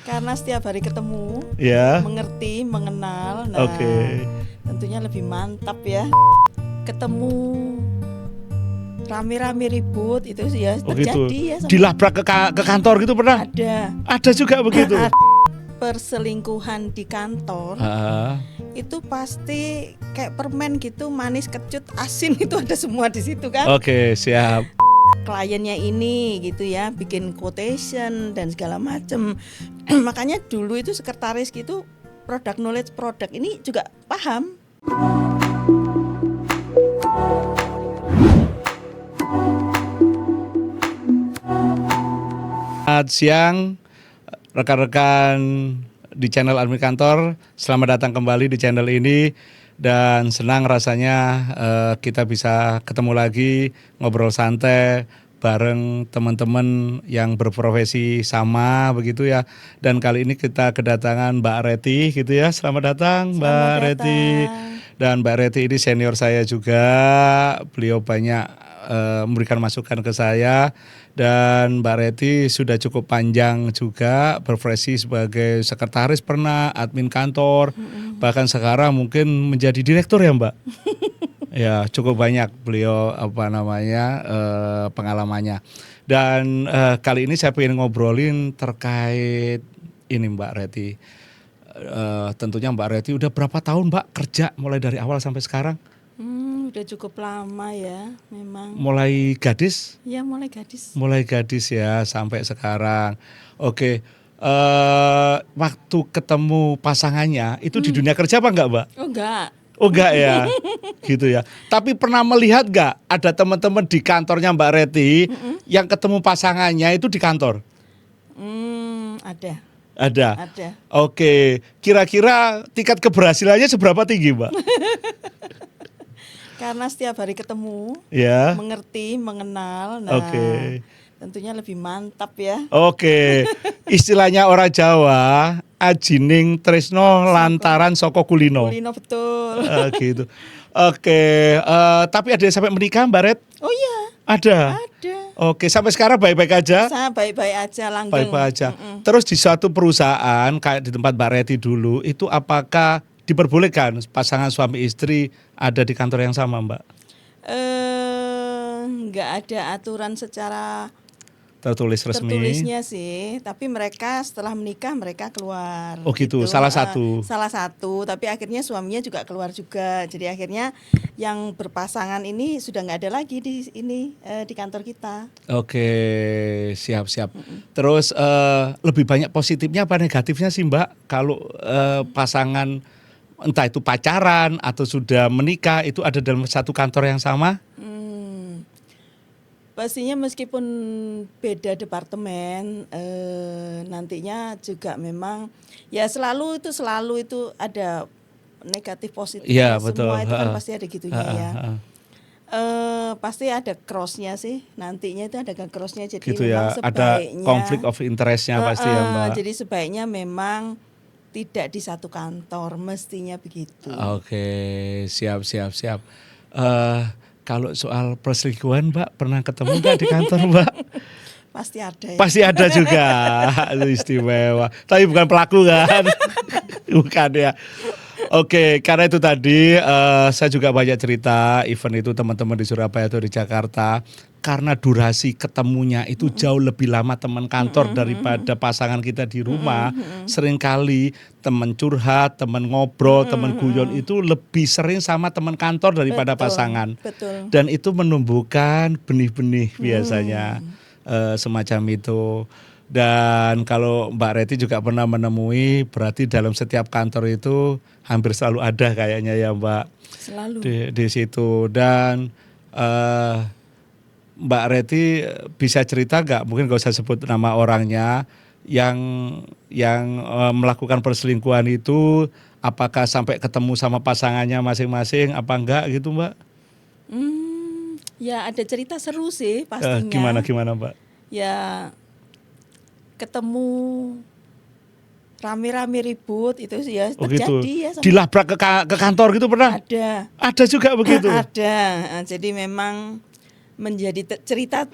Karena setiap hari ketemu, Ya. mengerti, mengenal. Nah, Oke. tentunya lebih mantap ya. Ketemu rame-rame ribut itu sih ya Oh gitu. terjadi ya. Dilabrak ke kantor gitu pernah? Ada Ada juga begitu. perselingkuhan di kantor. Itu pasti kayak permen gitu, manis, kecut, asin itu ada semua di situ kan. Oke, siap. Kliennya ini gitu ya, bikin quotation dan segala macem. Makanya dulu itu sekretaris gitu, product knowledge produk ini juga paham. Selamat siang rekan-rekan di channel Admin Kantor. Selamat datang kembali di channel ini dan senang rasanya kita bisa ketemu lagi ngobrol santai bareng teman-teman yang berprofesi sama begitu ya. Dan kali ini kita kedatangan Mbak Reti gitu ya. Selamat datang Mbak Reti. Dan Mbak Reti ini senior saya juga. Beliau banyak memberikan masukan ke saya. Dan Mbak Reti sudah cukup panjang juga berprofesi sebagai sekretaris pernah, admin kantor, bahkan sekarang mungkin menjadi direktur ya Mbak. Ya cukup banyak beliau pengalamannya. Dan kali ini saya ingin ngobrolin terkait ini Mbak Reti. Tentunya Mbak Reti udah berapa tahun Mbak kerja mulai dari awal sampai sekarang? Udah cukup lama ya memang. Mulai gadis? Ya mulai gadis. Mulai gadis ya sampai sekarang. Oke, waktu ketemu pasangannya itu di dunia kerja apa enggak Mbak? Oh enggak. Oh enggak ya, gitu ya. Tapi pernah melihat enggak ada teman-teman di kantornya Mbak Reti yang ketemu pasangannya itu di kantor? Ada. Ada. Ada. Oke, kira-kira tingkat keberhasilannya seberapa tinggi Mbak? Karena setiap hari ketemu, Ya. mengerti, mengenal. Nah, Oke. tentunya lebih mantap ya. Oke, istilahnya orang Jawa, ajining tresno lantaran soko kulino. Kulino betul. Gitu. Oke, tapi ada yang sampai menikah Mbak Ret? Oh iya. Ada. Ada. Oke, sampai sekarang baik-baik aja? Saya baik-baik aja, langgeng. Baik-baik aja. Terus di suatu perusahaan kayak di tempat Mbak Reti dulu, itu apakah diperbolehkan pasangan suami istri ada di kantor yang sama Mbak? Nggak ada aturan secara Tertulisnya sih, tapi mereka setelah menikah mereka keluar. Oh gitu, salah satu. Salah satu, tapi akhirnya suaminya juga keluar juga. Jadi akhirnya yang berpasangan ini sudah nggak ada lagi di kantor kita. Oke, siap-siap. Terus lebih banyak positifnya apa negatifnya sih Mbak? Kalau pasangan entah itu pacaran atau sudah menikah itu ada dalam satu kantor yang sama? Pastinya meskipun beda departemen, nantinya juga memang ya selalu itu ada negatif positif. Iya, semua betul. itu kan pasti ada gitunya ya. Pasti ada crossnya sih, nantinya itu ada crossnya. Jadi Gitu memang ya, ada sebaiknya konflik of interestnya pasti ya Mbak. Jadi sebaiknya memang tidak di satu kantor, mestinya begitu. Oke, siap. Kalau soal perselingkuhan Mbak pernah ketemu nggak di kantor Mbak? Pasti ada ya. Pasti ada juga, itu istimewa. Tapi bukan pelaku kan? Bukan ya. Oke, karena itu tadi saya juga banyak cerita event itu teman-teman di Surabaya atau di Jakarta. Karena durasi ketemunya itu jauh lebih lama teman kantor daripada pasangan kita di rumah. Seringkali teman curhat, teman ngobrol, teman guyon itu lebih sering sama teman kantor daripada pasangan. Betul. Dan itu menumbuhkan benih-benih biasanya semacam itu. Dan kalau Mbak Reti juga pernah menemui, berarti dalam setiap kantor itu hampir selalu ada kayaknya ya Mbak. Selalu. Di situ. Dan Mbak Reti bisa cerita nggak? Mungkin nggak usah sebut nama orangnya yang melakukan perselingkuhan itu, apakah sampai ketemu sama pasangannya masing-masing apa enggak gitu Mbak? Ya ada cerita seru sih pastinya. Gimana Mbak? Ya ketemu rame-rame ribut itu sih ya terjadi ya. Dilabrak ke kantor gitu pernah? Ada. Ada juga begitu? Ada. Jadi memang menjadi cerita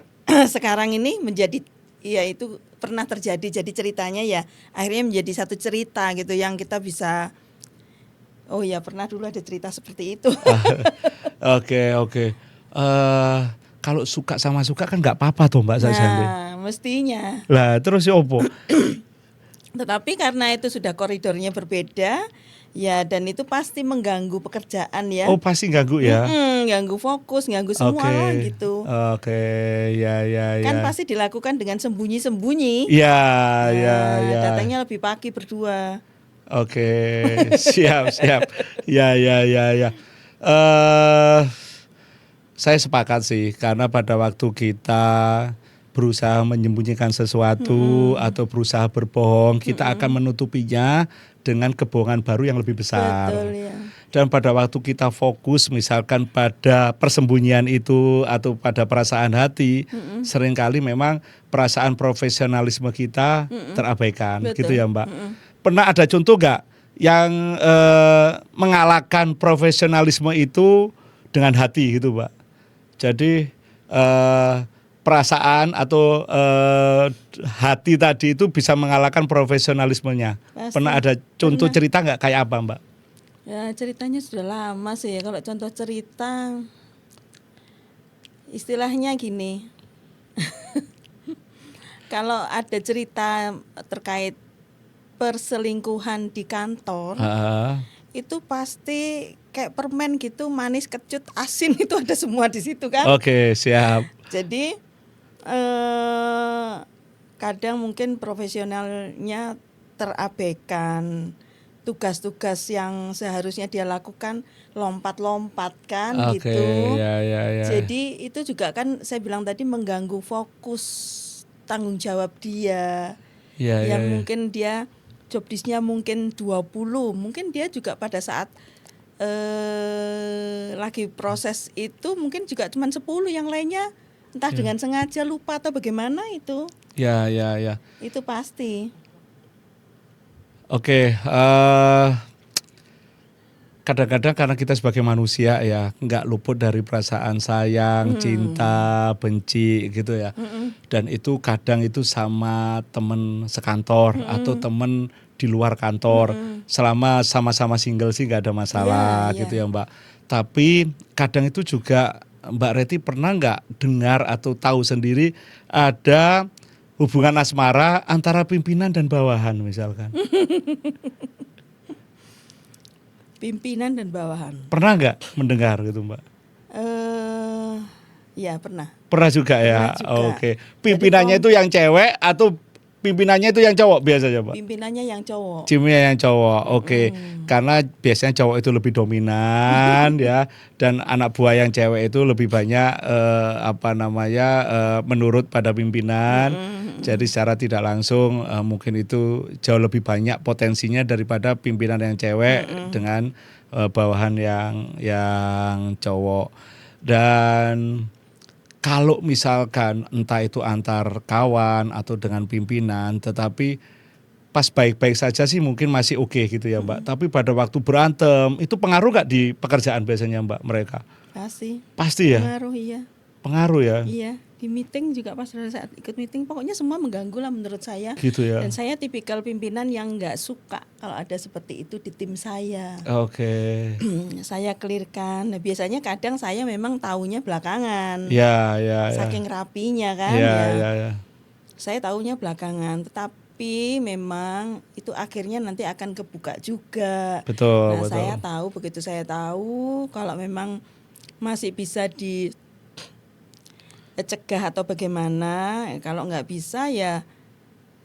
sekarang ini menjadi iya itu pernah terjadi. Jadi ceritanya ya akhirnya menjadi satu cerita gitu yang kita bisa, oh ya pernah dulu ada cerita seperti itu. Oke, oke. Kalau suka sama suka kan nggak apa-apa tuh Mbak Sajanti. Nah, mestinya. Lah terus ya opo? Tetapi karena itu sudah koridornya berbeda, ya dan itu pasti mengganggu pekerjaan ya. Oh pasti ganggu ya. Ganggu fokus, ganggu semua Oke, lah gitu. oke, ya, ya, Kan ya. pasti dilakukan dengan sembunyi-sembunyi. Ya, ya, Nah, ya. datangnya lebih pagi berdua. Oke, siap, siap. Ya, ya, ya, ya. eh saya sepakat sih, karena pada waktu kita berusaha menyembunyikan sesuatu atau berusaha berbohong, kita akan menutupinya dengan kebohongan baru yang lebih besar. Betul ya. Dan pada waktu kita fokus misalkan pada persembunyian itu atau pada perasaan hati, seringkali memang perasaan profesionalisme kita terabaikan. Betul. Gitu ya Mbak. Pernah ada contoh nggak yang mengalahkan profesionalisme itu dengan hati gitu Mbak? Jadi perasaan atau hati tadi itu bisa mengalahkan profesionalismenya. Pasti. Pernah ada contoh cerita nggak kayak apa Mbak? Ya ceritanya sudah lama sih ya. Kalau contoh cerita, istilahnya gini. Kalau ada cerita terkait perselingkuhan di kantor, itu pasti kayak permen gitu, manis, kecut, asin itu ada semua di situ kan. Oke, siap. Jadi kadang mungkin profesionalnya terabaikan, tugas-tugas yang seharusnya dia lakukan lompat-lompat kan Oke, gitu. ya, ya, ya. Jadi itu juga kan saya bilang tadi mengganggu fokus tanggung jawab dia. Ya, ya, Yang ya. mungkin dia job desk-nya mungkin 20, mungkin dia juga pada saat lagi proses itu mungkin juga cuma 10, yang lainnya entah dengan sengaja lupa atau bagaimana itu. Ya, ya, ya. Itu pasti. Oke, kadang-kadang karena kita sebagai manusia ya nggak luput dari perasaan sayang, cinta, benci gitu ya. Dan itu kadang itu sama temen sekantor atau temen di luar kantor. Selama sama-sama single sih nggak ada masalah Ya, gitu ya Mbak. Tapi kadang itu juga Mbak Reti pernah nggak dengar atau tahu sendiri ada hubungan asmara antara pimpinan dan bawahan misalkan? Pimpinan dan bawahan. Pernah nggak mendengar gitu Mbak? Ya pernah. Pernah juga ya. Pernah juga. Oke. Pimpinannya itu yang cewek atau pimpinannya itu yang cowok biasanya Pak? Pimpinannya yang cowok. Timnya yang cowok. Oke. Karena biasanya cowok itu lebih dominan ya, dan anak buah yang cewek itu lebih banyak menurut pada pimpinan. Jadi secara tidak langsung mungkin itu jauh lebih banyak potensinya daripada pimpinan yang cewek dengan bawahan yang cowok. Dan kalau misalkan entah itu antar kawan atau dengan pimpinan, tetapi pas baik-baik saja sih mungkin masih oke gitu ya Mbak. Tapi pada waktu berantem itu pengaruh nggak di pekerjaan biasanya Mbak mereka? Pasti. Pasti ya. Pengaruh iya. Pengaruh ya. Iya. Di meeting juga pas pada saat ikut meeting, pokoknya semua mengganggu lah menurut saya. Gitu ya. Dan saya tipikal pimpinan yang nggak suka kalau ada seperti itu di tim saya. Oke. Saya clearkan. Nah, biasanya kadang saya memang taunya belakangan. Ya, ya, ya. Saking rapinya kan Ya. Saya taunya belakangan, tetapi memang itu akhirnya nanti akan kebuka juga. Betul, Nah, betul. saya tahu, begitu saya tahu kalau memang masih bisa dicegah atau bagaimana, kalau nggak bisa ya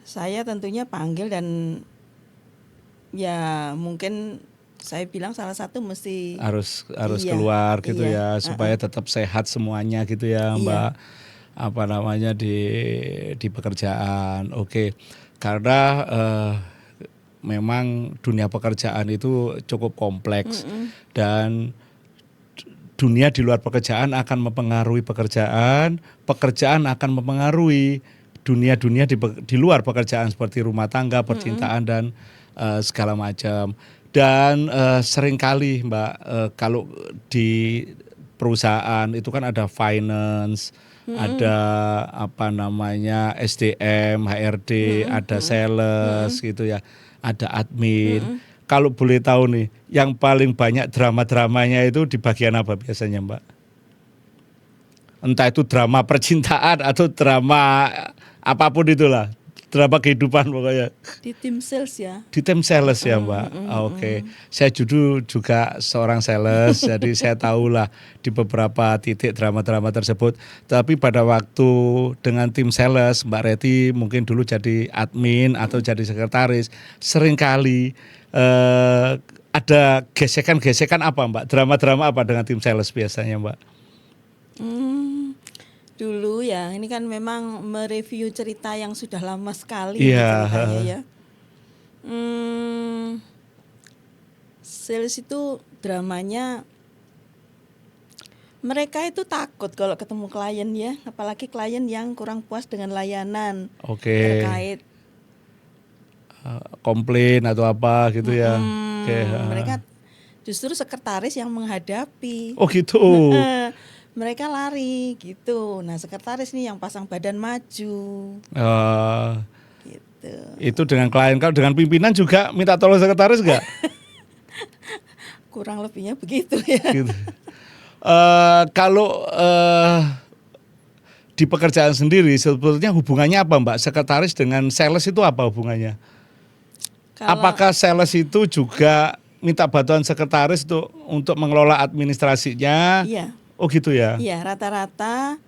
saya tentunya panggil dan ya mungkin saya bilang salah satu mesti harus iya, keluar gitu iya, ya supaya tetap sehat semuanya gitu ya Mbak. Di pekerjaan. Oke. Karena memang dunia pekerjaan itu cukup kompleks dan dunia di luar pekerjaan akan mempengaruhi pekerjaan, pekerjaan akan mempengaruhi dunia-dunia di luar pekerjaan seperti rumah tangga, percintaan dan segala macam. Dan seringkali Mbak, kalau di perusahaan itu kan ada finance, ada apa namanya SDM, HRD, ada sales gitu ya, ada admin. Kalau boleh tahu nih, yang paling banyak drama-dramanya itu di bagian apa biasanya, Mbak? Entah itu drama percintaan atau drama apapun itulah, drama kehidupan pokoknya. Di tim sales ya. Di tim sales ya Mbak. Oke. Saya juga seorang sales, jadi saya tahulah di beberapa titik drama-drama tersebut. Tapi pada waktu dengan tim sales, Mbak Reti mungkin dulu jadi admin atau jadi sekretaris, seringkali ada gesekan-gesekan apa Mbak? Drama-drama apa dengan tim sales biasanya Mbak? Dulu ya, ini kan memang mereview cerita yang sudah lama sekali Iya. ceritanya ya. Sales itu dramanya, mereka itu takut kalau ketemu klien ya, apalagi klien yang kurang puas dengan layanan Oke. terkait Komplain atau apa gitu ya. Oke. mereka justru sekretaris yang menghadapi. Oh gitu. Mereka lari gitu. Nah, sekretaris nih yang pasang badan maju. Gitu. Itu dengan klien. Kalau dengan pimpinan juga minta tolong sekretaris nggak? Kurang lebihnya begitu ya. Gitu. Kalau di pekerjaan sendiri sebetulnya hubungannya apa Mbak? Sekretaris dengan sales itu apa hubungannya? Apakah sales itu juga minta bantuan sekretaris untuk mengelola administrasinya? Iya. Oh gitu ya? Iya, rata-rata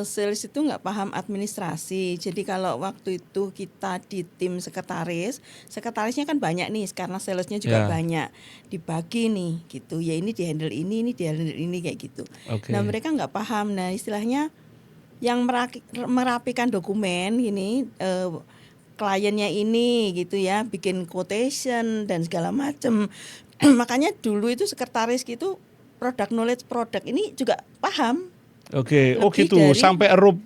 sales itu nggak paham administrasi. Jadi kalau waktu itu kita di tim sekretaris, sekretarisnya kan banyak nih, karena salesnya juga banyak. Dibagi nih gitu. Ya ini dihandle ini dihandle ini kayak gitu. Okay. Nah, mereka nggak paham. Nah, istilahnya yang merapikan dokumen ini kliennya ini gitu ya, bikin quotation dan segala macam. Makanya dulu itu sekretaris gitu product knowledge produk ini juga paham. Oke, oh gitu sampai erup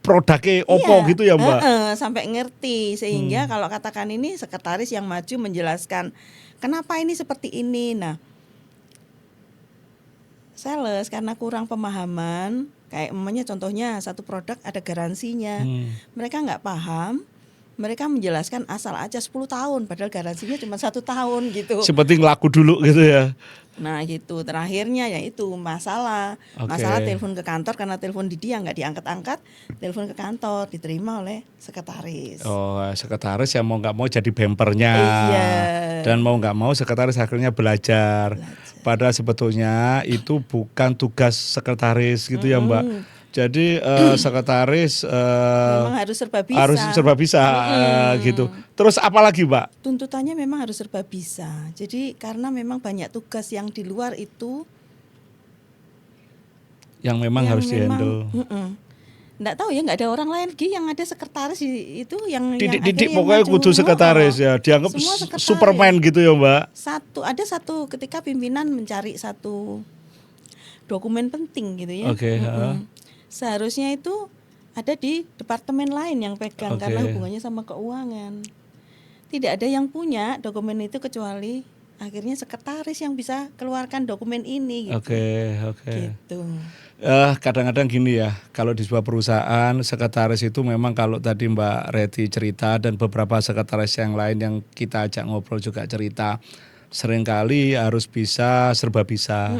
produknya opo gitu ya Mbak? Sampai ngerti sehingga kalau katakan ini sekretaris yang maju menjelaskan kenapa ini seperti ini. Nah, sales karena kurang pemahaman, kayak umpamanya contohnya satu produk ada garansinya, mereka nggak paham. Mereka menjelaskan asal aja 10 tahun padahal garansinya cuma 1 tahun gitu. Seperti ngelaku dulu gitu ya. Nah gitu, terakhirnya ya itu masalah telepon ke kantor karena telepon di dia nggak diangkat-angkat, telepon ke kantor diterima oleh sekretaris. Oh, sekretaris yang mau nggak mau jadi bempernya. Iya. Dan mau nggak mau sekretaris akhirnya belajar. Padahal sebetulnya itu bukan tugas sekretaris gitu ya Mbak. Jadi sekretaris memang harus serba bisa. Harus serba bisa gitu. Terus apa lagi, Mbak? Tuntutannya memang harus serba bisa. Jadi karena memang banyak tugas yang di luar itu yang memang harus dihandle. Nggak tahu ya, nggak ada orang lain lagi yang ada sekretaris itu yang didik pokoknya kudu sekretaris ya. Dianggap Superman gitu ya, Mbak. Ada satu ketika pimpinan mencari satu dokumen penting gitu ya. Oke, seharusnya itu ada di departemen lain yang pegang karena hubungannya sama keuangan. Tidak ada yang punya dokumen itu kecuali akhirnya sekretaris yang bisa keluarkan dokumen ini gitu. Gitu. Kadang-kadang gini ya, kalau di sebuah perusahaan sekretaris itu memang kalau tadi Mbak Reti cerita dan beberapa sekretaris yang lain yang kita ajak ngobrol juga cerita, seringkali harus bisa serba bisa.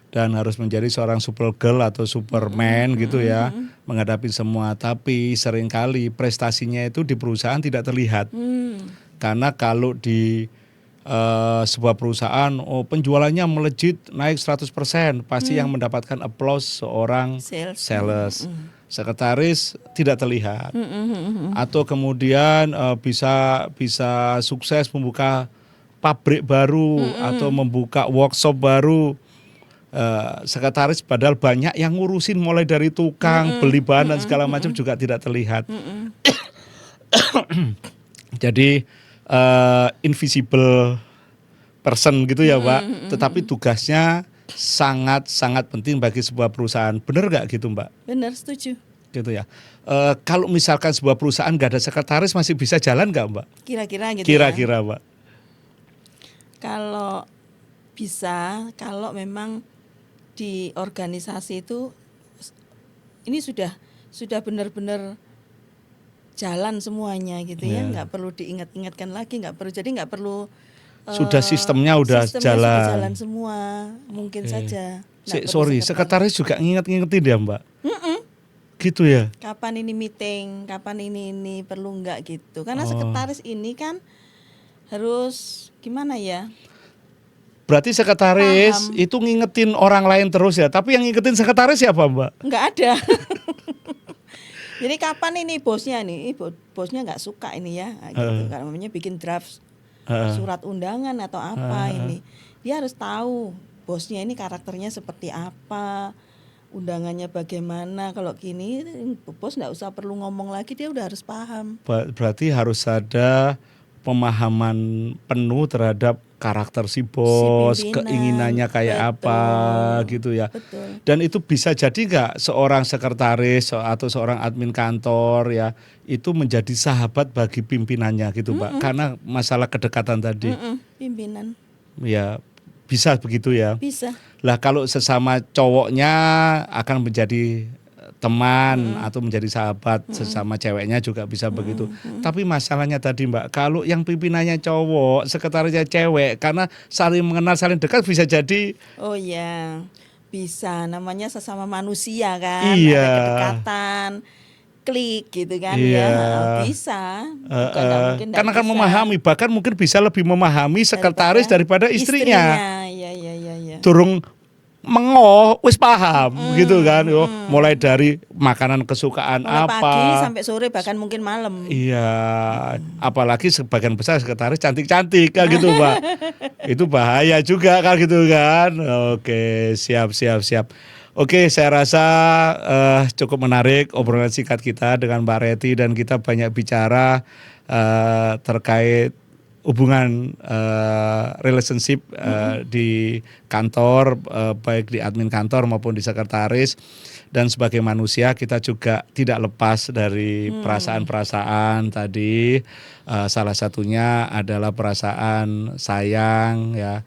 Dan harus menjadi seorang super girl atau superman gitu ya, menghadapi semua. Tapi seringkali prestasinya itu di perusahaan tidak terlihat. Karena kalau di sebuah perusahaan penjualannya melejit naik 100%, pasti yang mendapatkan applause seorang sales. Sekretaris tidak terlihat. Atau kemudian bisa sukses membuka pabrik baru atau membuka workshop baru. Sekretaris padahal banyak yang ngurusin mulai dari tukang, beli bahan dan segala macam juga tidak terlihat. Jadi invisible person gitu ya Mbak, tetapi tugasnya sangat penting bagi sebuah perusahaan. Benar nggak gitu Mbak? Benar, setuju. Gitu ya. Kalau misalkan sebuah perusahaan nggak ada sekretaris masih bisa jalan nggak Mbak? Kira-kira gitu. Kira-kira Mbak. Kalau bisa, kalau memang di organisasi itu ini sudah benar-benar jalan semuanya gitu ya, nggak perlu diingat-ingatkan lagi, nggak perlu sudah sistemnya udah sistemnya jalan. sudah jalan semua, mungkin saja. Sorry, sekretaris juga nginget-ngingetin ya Mbak? Gitu ya? Kapan ini meeting, kapan ini perlu nggak gitu? Karena sekretaris ini kan harus gimana ya? Berarti sekretaris itu ngingetin orang lain terus ya, tapi yang ngingetin sekretaris siapa Mbak? Nggak ada. Jadi kapan ini bosnya nih, bosnya nggak suka ini ya, gitu. Kalau namanya bikin draft surat undangan atau apa ini, dia harus tahu bosnya ini karakternya seperti apa, undangannya bagaimana. Kalau gini bos nggak usah perlu ngomong lagi, dia udah harus paham. Berarti harus ada pemahaman penuh terhadap karakter si bos, keinginannya kayak apa gitu ya. Betul. Dan itu bisa jadi nggak seorang sekretaris atau seorang admin kantor ya itu menjadi sahabat bagi pimpinannya gitu Mbak, karena masalah kedekatan tadi. Pimpinan. Ya bisa begitu ya. Bisa. Lah kalau sesama cowoknya akan menjadi teman atau menjadi sahabat, sesama ceweknya juga bisa begitu. Tapi masalahnya tadi Mbak, kalau yang pimpinannya cowok, sekretarisnya cewek, karena saling mengenal, saling dekat bisa jadi. Oh ya, bisa. Namanya sesama manusia kan, iya. Ada kedekatan, klik gitu kan iya. Ya, bisa. Karena kan memahami, bahkan mungkin bisa lebih memahami sekretaris daripada istrinya. Iya. Durung mengoh wis paham gitu kan yo, mulai dari makanan kesukaan mulai apa pagi sampai sore bahkan mungkin malam. Iya, apalagi sebagian besar sekretaris cantik-cantik kan gitu Mbak. Itu bahaya juga kan gitu kan. Oke, siap. Oke, saya rasa cukup menarik obrolan singkat kita dengan Mbak Reti, dan kita banyak bicara terkait hubungan relationship di kantor, baik di admin kantor maupun di sekretaris. Dan sebagai manusia kita juga tidak lepas dari perasaan-perasaan tadi. Salah satunya adalah perasaan sayang, ya,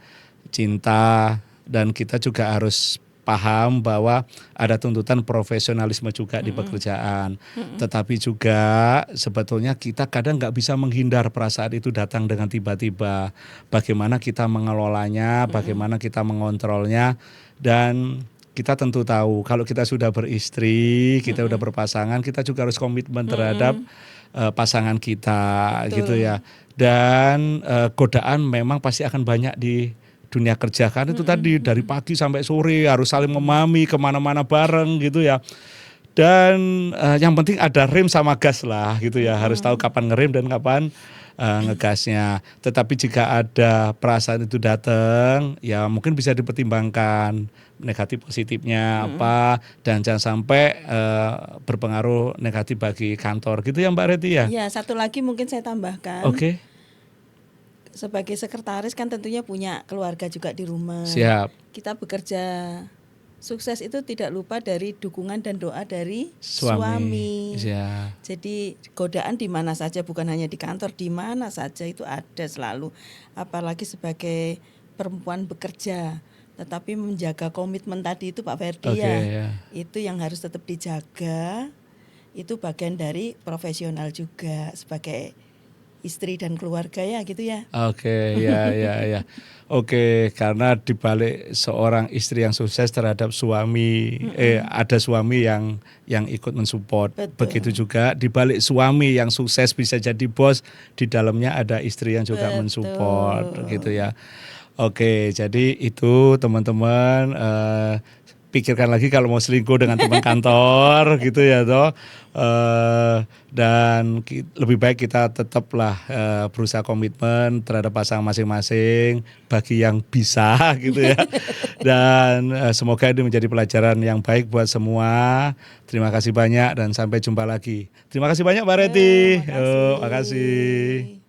cinta, dan kita juga harus paham bahwa ada tuntutan profesionalisme juga di pekerjaan. Tetapi juga sebetulnya kita kadang nggak bisa menghindar perasaan itu datang dengan tiba-tiba. Bagaimana kita mengelolanya, bagaimana kita mengontrolnya, dan kita tentu tahu kalau kita sudah beristri, kita sudah berpasangan, kita juga harus komitmen terhadap pasangan kita. Betul. Gitu ya. Dan godaan memang pasti akan banyak di dunia kerja kan, itu tadi dari pagi sampai sore harus saling memahami, kemana-mana bareng gitu ya. Dan yang penting ada rem sama gas lah gitu ya, harus tahu kapan ngerem dan kapan ngegasnya. Tetapi jika ada perasaan itu datang, ya mungkin bisa dipertimbangkan negatif positifnya apa, dan jangan sampai berpengaruh negatif bagi kantor gitu ya Mbak Reti ya. Iya, satu lagi mungkin saya tambahkan. Oke. Sebagai sekretaris kan tentunya punya keluarga juga di rumah. Siap. Kita bekerja sukses itu tidak lupa dari dukungan dan doa dari suami. Ya. Jadi godaan di mana saja, bukan hanya di kantor, di mana saja itu ada selalu. Apalagi sebagai perempuan bekerja, tetapi menjaga komitmen tadi itu Pak Ferdi ya. Itu yang harus tetap dijaga. Itu bagian dari profesional juga sebagai istri dan keluarga ya gitu ya. Oke, ya. Oke, karena dibalik seorang istri yang sukses terhadap suami, ada suami yang ikut mensupport. Betul. Begitu juga dibalik suami yang sukses bisa jadi bos, di dalamnya ada istri yang juga mensupport, gitu ya. Oke, jadi itu teman-teman. Pikirkan lagi kalau mau selingkuh dengan teman kantor gitu ya toh, dan lebih baik kita tetaplah berusaha komitmen terhadap pasangan masing-masing bagi yang bisa gitu ya. Dan semoga ini menjadi pelajaran yang baik buat semua. Terima kasih banyak dan sampai jumpa lagi. Terima kasih banyak Mbak Reti. Makasih.